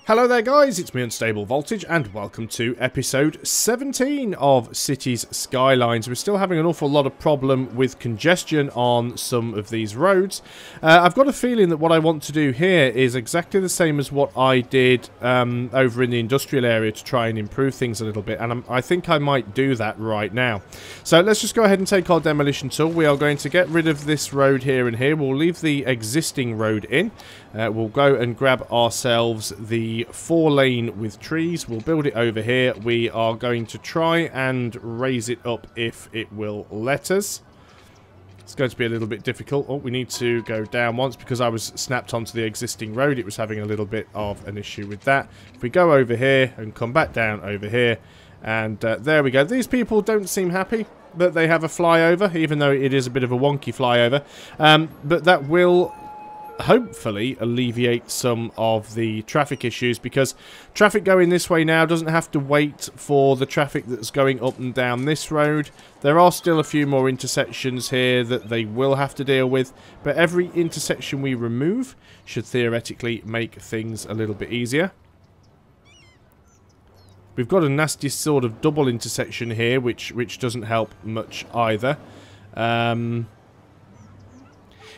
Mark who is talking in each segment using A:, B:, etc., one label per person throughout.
A: Hello there guys, it's me Unstable Voltage and welcome to episode 17 of Cities Skylines. We're still having an awful lot of problem with congestion on some of these roads. I've got a feeling that what I want to do here is exactly the same as what I did over in the industrial area to try and improve things a little bit, and I think I might do that right now. So let's just go ahead and take our demolition tool. We are going to get rid of this road here and here. We'll leave the existing road in. We'll go and grab ourselves the 4-lane with trees. We'll build it over here. We are going to try and raise it up if it will let us. It's going to be a little bit difficult. Oh, we need to go down once because I was snapped onto the existing road. It was having a little bit of an issue with that. If we go over here and come back down over here, and there we go. These people don't seem happy that they have a flyover, even though it is a bit of a wonky flyover. But that will hopefully alleviate some of the traffic issues, because traffic going this way now doesn't have to wait for the traffic that's going up and down this road. There are still a few more intersections here that they will have to deal with, but every intersection we remove should theoretically make things a little bit easier. We've got a nasty sort of double intersection here, which doesn't help much either.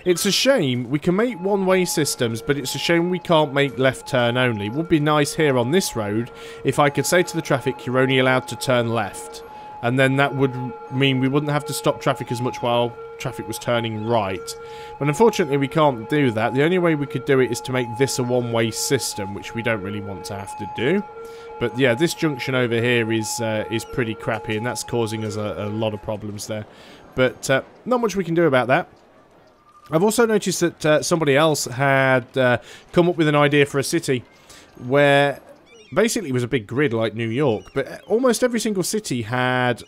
A: It's a shame we can make one-way systems, but it's a shame we can't make left turn only. It would be nice here on this road if I could say to the traffic, you're only allowed to turn left. And then that would mean we wouldn't have to stop traffic as much while traffic was turning right. But unfortunately we can't do that. The only way we could do it is to make this a one-way system, which we don't really want to have to do. But yeah, this junction over here is pretty crappy, and that's causing us a lot of problems there. But not much we can do about that. I've also noticed that somebody else had come up with an idea for a city where basically it was a big grid like New York, but almost every single city had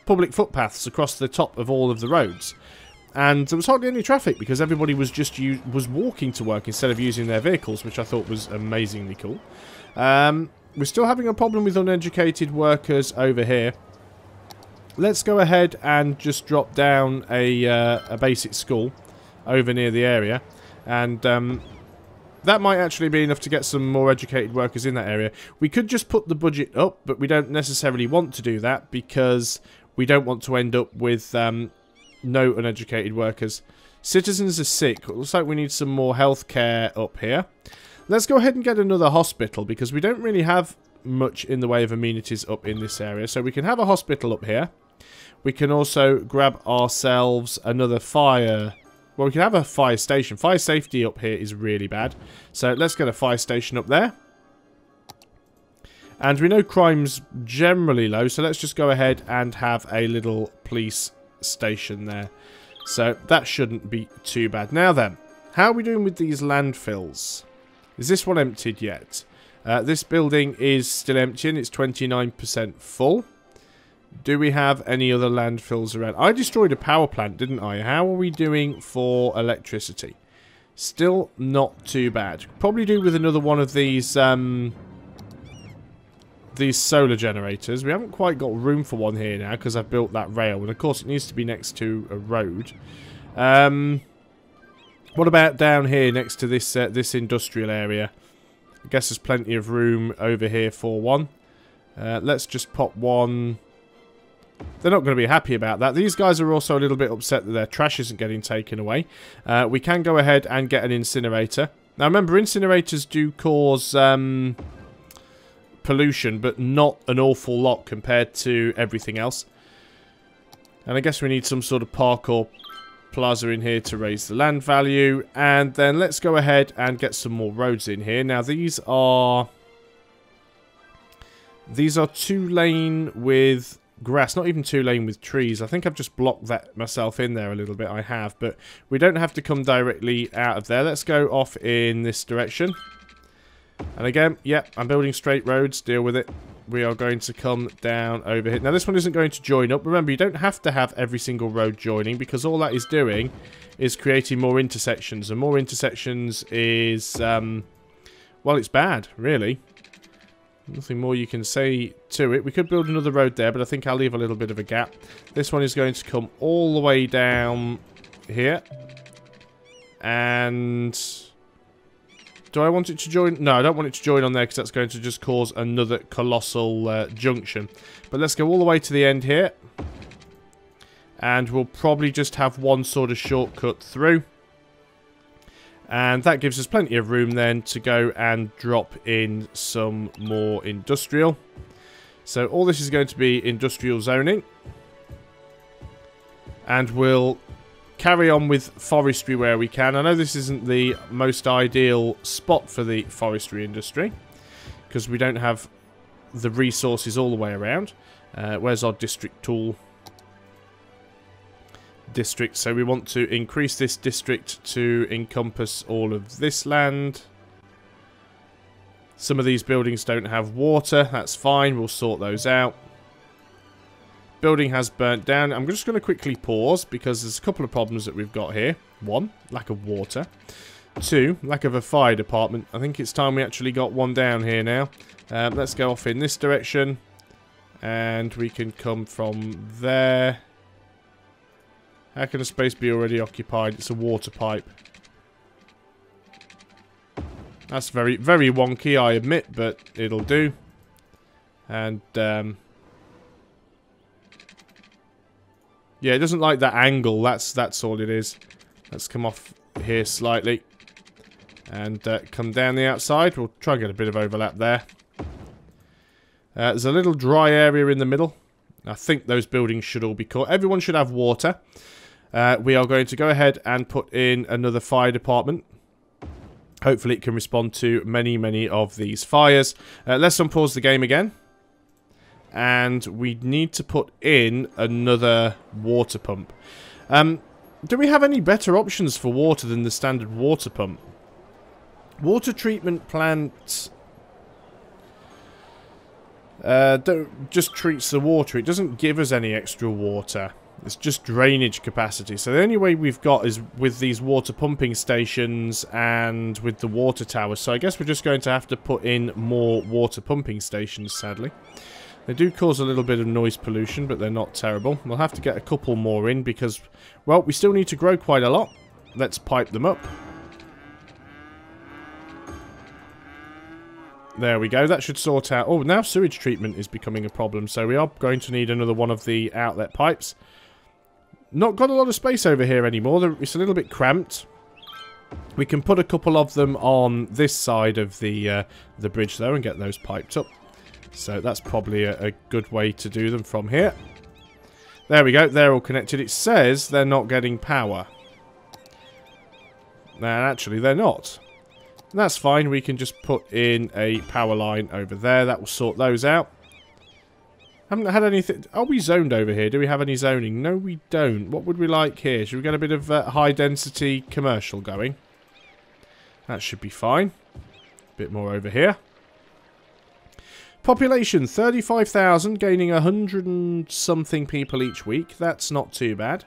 A: public footpaths across the top of all of the roads. And there was hardly any traffic because everybody was just walking to work instead of using their vehicles, which I thought was amazingly cool. We're still having a problem with uneducated workers over here. Let's go ahead and just drop down a basic school over near the area, and that might actually be enough to get some more educated workers in that area. We could just put the budget up, but we don't necessarily want to do that because we don't want to end up with no uneducated workers. Citizens are sick. It looks like we need some more healthcare up here. Let's go ahead and get another hospital because we don't really have much in the way of amenities up in this area. So we can have a hospital up here. We can also grab ourselves another fire. Well, we can have a fire station. Fire safety up here is really bad. So let's get a fire station up there. And we know crime's generally low, so let's just go ahead and have a little police station there. So that shouldn't be too bad. Now then, how are we doing with these landfills? Is this one emptied yet? This building is still empty and it's 29% full. Do we have any other landfills around? I destroyed a power plant, didn't I? How are we doing for electricity? Still not too bad. Probably do with another one of these solar generators. We haven't quite got room for one here now because I've built that rail, and of course it needs to be next to a road. What about down here next to this this industrial area? I guess there's plenty of room over here for one. Let's just pop one. They're not going to be happy about that. These guys are also a little bit upset that their trash isn't getting taken away. We can go ahead and get an incinerator. Now remember, incinerators do cause pollution, but not an awful lot compared to everything else. And I guess we need some sort of park or plaza in here to raise the land value. And then let's go ahead and get some more roads in here. Now these are 2-lane with grass, not even 2-lane with trees. I think I've just blocked that myself in there a little bit. I have, but we don't have to come directly out of there. Let's go off in this direction. And again, yeah, I'm building straight roads. Deal with it. We are going to come down over here. Now, this one isn't going to join up. Remember, you don't have to have every single road joining because all that is doing is creating more intersections. And more intersections is, well, it's bad, really. Nothing more you can say to it. We could build another road there, but I think I'll leave a little bit of a gap. This one is going to come all the way down here. And Do I want it to join? No, I don't want it to join on there because that's going to just cause another colossal junction. But let's go all the way to the end here. And we'll probably just have one sort of shortcut through. And that gives us plenty of room then to go and drop in some more industrial. So all this is going to be industrial zoning. And we'll carry on with forestry where we can. I know this isn't the most ideal spot for the forestry industry, because we don't have the resources all the way around. Where's our district tool? District. So we want to increase this district to encompass all of this land. Some of these buildings don't have water. That's fine. We'll sort those out. Building has burnt down. I'm just going to quickly pause because there's a couple of problems that we've got here. 1, lack of water. 2, lack of a fire department. I think it's time we actually got one down here now. Let's go off in this direction. And we can come from there. How can a space be already occupied? It's a water pipe. That's very, very wonky, I admit, but it'll do. And, yeah, it doesn't like that angle. That's all it is. Let's come off here slightly. And come down the outside. We'll try and get a bit of overlap there. There's a little dry area in the middle. I think those buildings should all be caught. Everyone should have water. We are going to go ahead and put in another fire department. Hopefully it can respond to many, many of these fires. Let's unpause the game again. And we need to put in another water pump. Do we have any better options for water than the standard water pump? Water treatment plant just treats the water. It doesn't give us any extra water. It's just drainage capacity. So the only way we've got is with these water pumping stations and with the water towers. So I guess we're just going to have to put in more water pumping stations, sadly. They do cause a little bit of noise pollution, but they're not terrible. We'll have to get a couple more in because, well, we still need to grow quite a lot. Let's pipe them up. There we go. That should sort out... Oh, now sewage treatment is becoming a problem, so we are going to need another one of the outlet pipes. Not got a lot of space over here anymore. It's a little bit cramped. We can put a couple of them on this side of the bridge, though, and get those piped up. So that's probably a good way to do them from here. There we go. They're all connected. It says they're not getting power. Now, actually, they're not. And that's fine. We can just put in a power line over there. That will sort those out. Haven't had anything... Are we zoned over here? Do we have any zoning? No, we don't. What would we like here? Should we get a bit of high-density commercial going? That should be fine. A bit more over here. Population, 35,000, gaining 100 and something people each week. That's not too bad.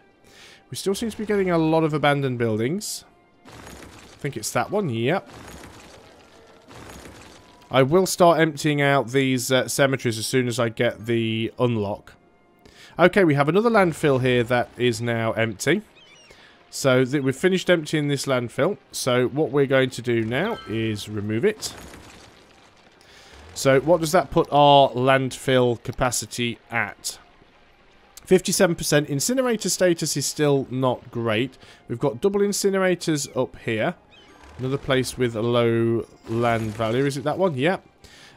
A: We still seem to be getting a lot of abandoned buildings. I think it's that one, yep. I will start emptying out these cemeteries as soon as I get the unlock. Okay, we have another landfill here that is now empty. So we've finished emptying this landfill. So what we're going to do now is remove it. So what does that put our landfill capacity at? 57%. Incinerator status is still not great. We've got double incinerators up here. Another place with a low land value. Is it that one? Yeah.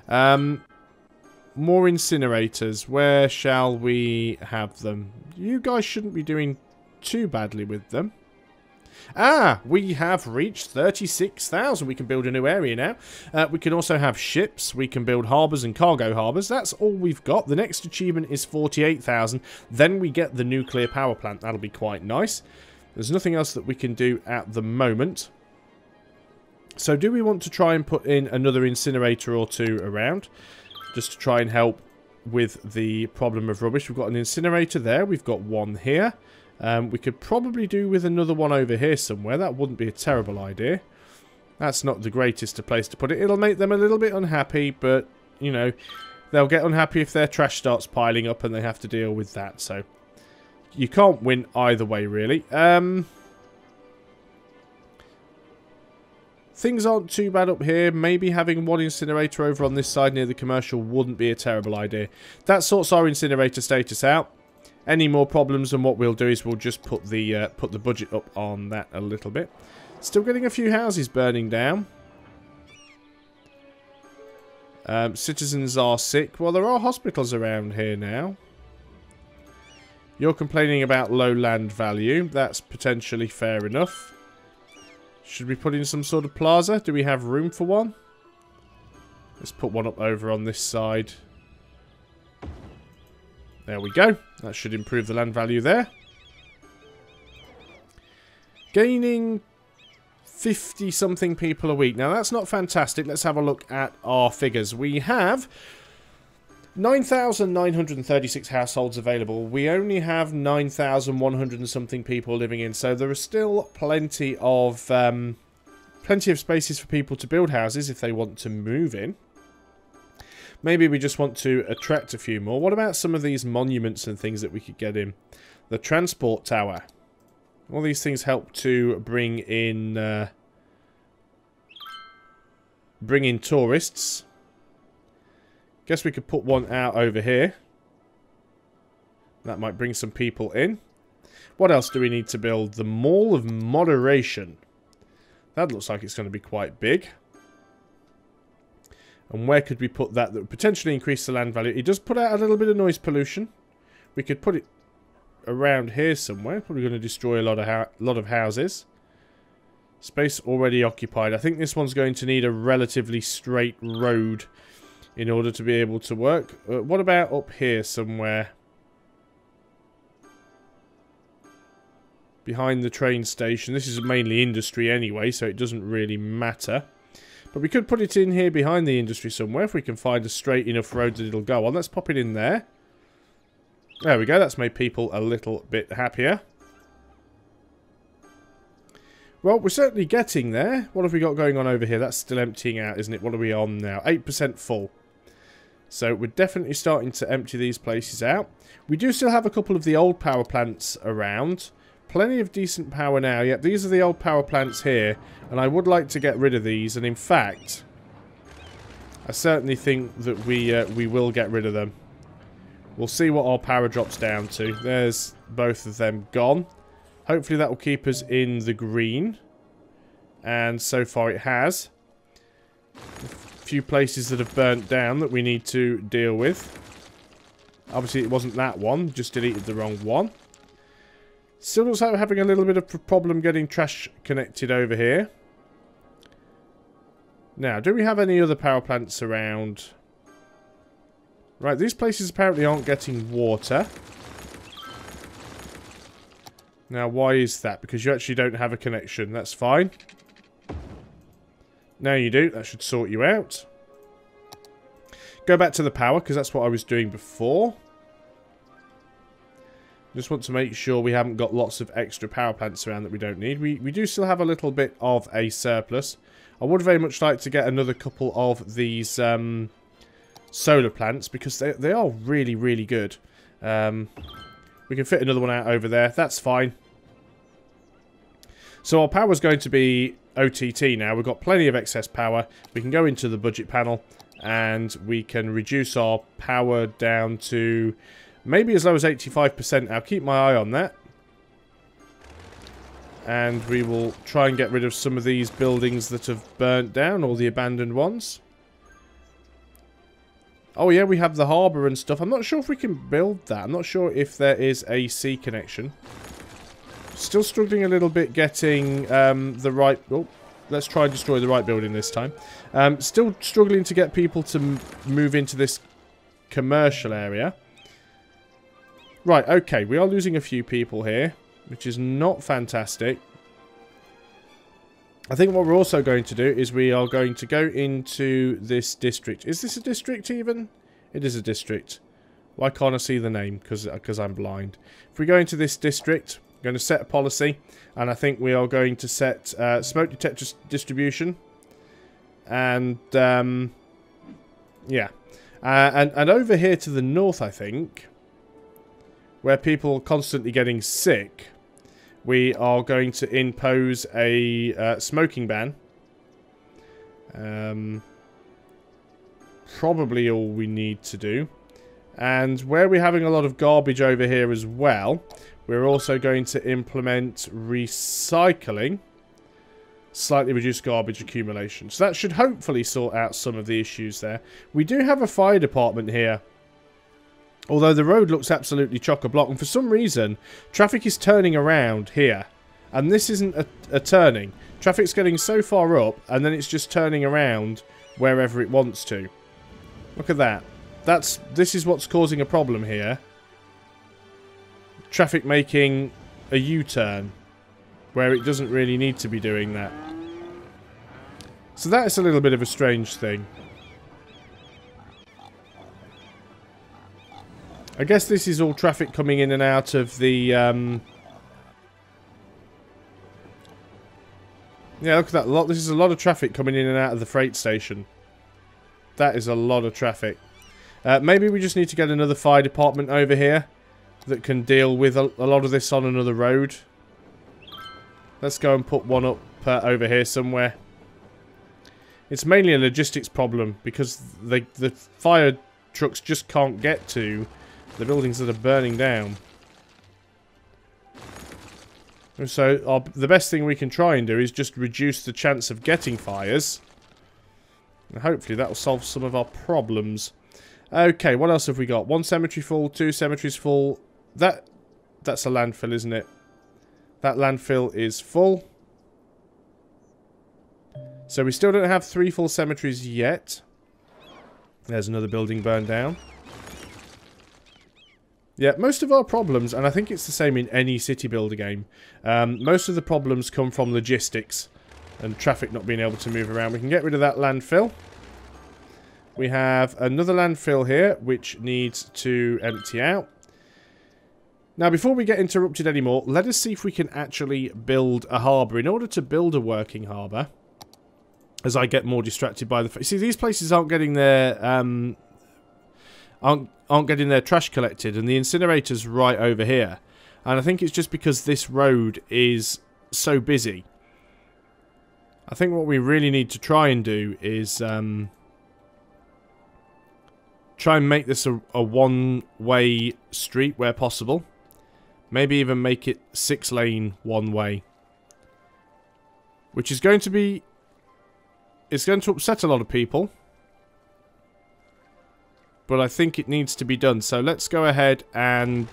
A: More incinerators. Where shall we have them? You guys shouldn't be doing too badly with them. Ah, we have reached 36,000. We can build a new area now. We can also have ships. We can build harbours and cargo harbours. That's all we've got. The next achievement is 48,000. Then we get the nuclear power plant. That'll be quite nice. There's nothing else that we can do at the moment. So do we want to try and put in another incinerator or two around? Just to try and help with the problem of rubbish. We've got an incinerator there. We've got one here. We could probably do with another one over here somewhere. That wouldn't be a terrible idea. That's not the greatest place to put it. It'll make them a little bit unhappy, but, you know, they'll get unhappy if their trash starts piling up and they have to deal with that. So, you can't win either way, really. things aren't too bad up here. Maybe having one incinerator over on this side near the commercial wouldn't be a terrible idea. That sorts our incinerator status out. Any more problems, and what we'll do is we'll just put the budget up on that a little bit. Still getting a few houses burning down. Citizens are sick. Well, there are hospitals around here now. You're complaining about low land value. That's potentially fair enough. Should we put in some sort of plaza? Do we have room for one? Let's put one up over on this side. There we go. That should improve the land value there. Gaining 50-something people a week. Now, that's not fantastic. Let's have a look at our figures. We have 9,936 households available. We only have 9,100 and something people living in, so there are still plenty of spaces for people to build houses if they want to move in. Maybe we just want to attract a few more. What about some of these monuments and things that we could get in? The transport tower. All these things help to bring in tourists. Guess we could put one out over here. That might bring some people in. What else do we need to build? The Mall of Moderation. That looks like it's going to be quite big. And where could we put that would potentially increase the land value? It does put out a little bit of noise pollution. We could put it around here somewhere. Probably going to destroy a lot of houses. Space already occupied. I think this one's going to need a relatively straight road in order to be able to work. What about up here somewhere? Behind the train station. This is mainly industry anyway, so it doesn't really matter. But we could put it in here behind the industry somewhere if we can find a straight enough road that it'll go on. Let's pop it in there. There we go. That's made people a little bit happier. Well, we're certainly getting there. What have we got going on over here? That's still emptying out, isn't it? What are we on now? 8% full. So we're definitely starting to empty these places out. We do still have a couple of the old power plants around. Plenty of decent power now. Yep, these are the old power plants here. And I would like to get rid of these. And in fact, I certainly think that we will get rid of them. We'll see what our power drops down to. There's both of them gone. Hopefully that will keep us in the green. And so far it has. A few places that have burnt down that we need to deal with. Obviously it wasn't that one. Just deleted the wrong one. Still looks like we're having a little bit of a problem getting trash connected over here. Now, do we have any other power plants around? Right, these places apparently aren't getting water. Now, why is that? Because you actually don't have a connection. That's fine. Now you do. That should sort you out. Go back to the power, because that's what I was doing before. Just want to make sure we haven't got lots of extra power plants around that we don't need. We do still have a little bit of a surplus. I would very much like to get another couple of these solar plants, because they are really, really good. We can fit another one out over there. That's fine. So our power is going to be OTT now. We've got plenty of excess power. We can go into the budget panel and we can reduce our power down to maybe as low as 85%. I'll keep my eye on that. And we will try and get rid of some of these buildings that have burnt down, all the abandoned ones. Oh yeah, we have the harbour and stuff. I'm not sure if we can build that. I'm not sure if there is a sea connection. Still struggling a little bit getting the right... Oh, let's try and destroy the right building this time. Still struggling to get people to move into this commercial area. Right, okay. We are losing a few people here, which is not fantastic. I think what we're also going to do is we are going to go into this district. Is this a district even? It is a district. Why can't I see the name? Because I'm blind. If we go into this district, I'm going to set a policy. And I think we are going to set smoke detector distribution. And, yeah. And over here to the north, I think, where people are constantly getting sick, we are going to impose a smoking ban. Probably all we need to do. And where we're having a lot of garbage over here as well, we're also going to implement recycling. Slightly reduced garbage accumulation. So that should hopefully sort out some of the issues there. We do have a fire department here. Although the road looks absolutely chock-a-block. And for some reason, traffic is turning around here. And this isn't a turning. Traffic's getting so far up, and then it's just turning around wherever it wants to. Look at that. This is what's causing a problem here. Traffic making a U-turn where it doesn't really need to be doing that. So that is a little bit of a strange thing. I guess this is all traffic coming in and out of the... Yeah, look at that. This is a lot of traffic coming in and out of the freight station. That is a lot of traffic. Maybe we just need to get another fire department over here that can deal with a lot of this on another road. Let's go and put one up over here somewhere. It's mainly a logistics problem because the fire trucks just can't get to the buildings that are burning down. So the best thing we can try and do is just reduce the chance of getting fires. And hopefully that will solve some of our problems. Okay, what else have we got? One cemetery full, two cemeteries full. That's a landfill, isn't it? That landfill is full. So we still don't have 3 full cemeteries yet. There's another building burned down. Yeah, most of our problems, and I think it's the same in any city builder game, most of the problems come from logistics and traffic not being able to move around. We can get rid of that landfill. We have another landfill here, which needs to empty out. Now, before we get interrupted anymore, let us see if we can actually build a harbour. In order to build a working harbour, as I get more distracted by the... See, these places aren't getting their... aren't getting their trash collected, and the incinerator's right over here. And I think it's just because this road is so busy. I think what we really need to try and do is try and make this a one-way street where possible. Maybe even make it 6-lane one-way. Which is going to be... It's going to upset a lot of people. But I think it needs to be done. So let's go ahead and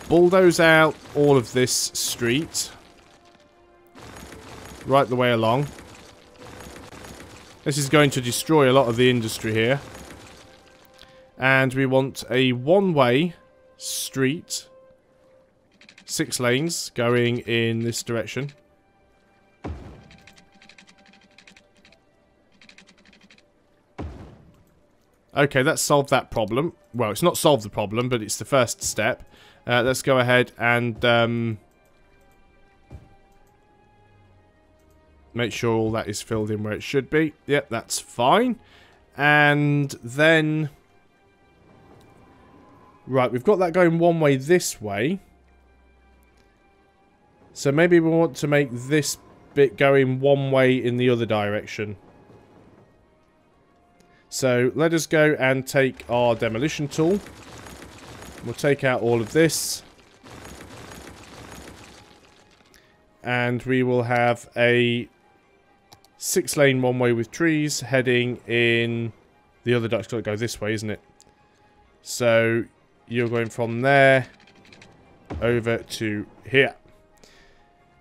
A: bulldoze out all of this street. Right the way along. This is going to destroy a lot of the industry here. And we want a one-way street. 6 lanes going in this direction. Okay, that's solved that problem. Well, it's not solved the problem, but it's the first step. Let's go ahead and make sure all that is filled in where it should be. Yep, that's fine. And then... Right, we've got that going one way this way. So maybe we want to make this bit going one way in the other direction. So let us go and take our demolition tool. We'll take out all of this. And we will have a 6-lane one-way with trees heading in the other direction. It's got to go this way, isn't it? So you're going from there over to here.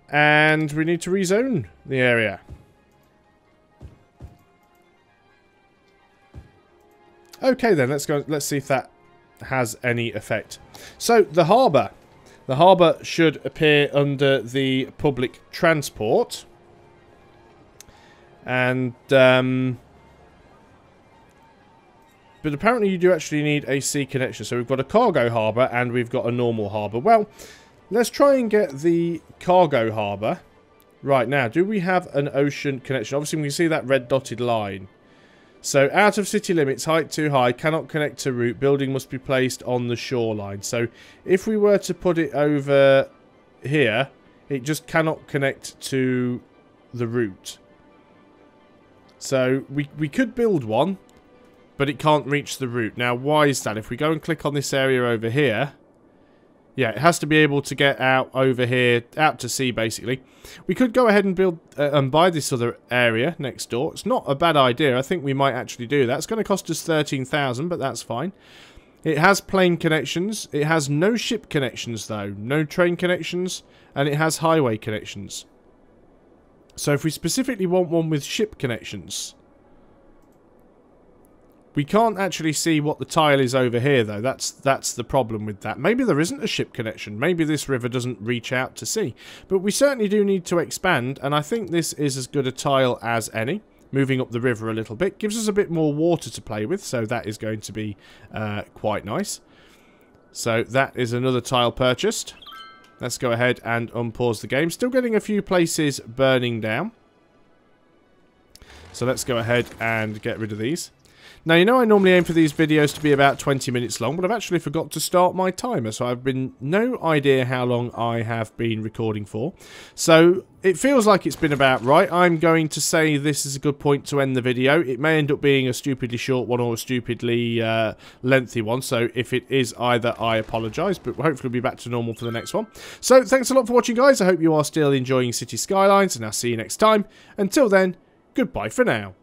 A: And we need to rezone the area. Okay then, let's go. Let's see if that has any effect. So the harbour. The harbour should appear under the public transport. And but apparently you do actually need a sea connection. So we've got a cargo harbour and we've got a normal harbour. Well, let's try and get the cargo harbour. Right now, do we have an ocean connection? Obviously we can see that red dotted line. So, out of city limits, height too high, cannot connect to route, building must be placed on the shoreline. So, if we were to put it over here, it just cannot connect to the route. So we could build one, but it can't reach the route. Now, why is that? If we go and click on this area over here, yeah, it has to be able to get out over here, out to sea, basically. We could go ahead and build and buy this other area next door. It's not a bad idea. I think we might actually do that. It's going to cost us 13,000, but that's fine. It has plane connections. It has no ship connections, though. No train connections, and it has highway connections. So if we specifically want one with ship connections, we can't actually see what the tile is over here, though. That's the problem with that. Maybe there isn't a ship connection. Maybe this river doesn't reach out to sea. But we certainly do need to expand, and I think this is as good a tile as any. Moving up the river a little bit. Gives us a bit more water to play with, so that is going to be quite nice. So that is another tile purchased. Let's go ahead and unpause the game. Still getting a few places burning down. So let's go ahead and get rid of these. Now, you know I normally aim for these videos to be about 20 minutes long, but I've actually forgot to start my timer, so I've been no idea how long I have been recording for. So, it feels like it's been about right. I'm going to say this is a good point to end the video. It may end up being a stupidly short one or a stupidly lengthy one, so if it is either, I apologise, but hopefully we'll be back to normal for the next one. So, thanks a lot for watching, guys. I hope you are still enjoying City Skylines, and I'll see you next time. Until then, goodbye for now.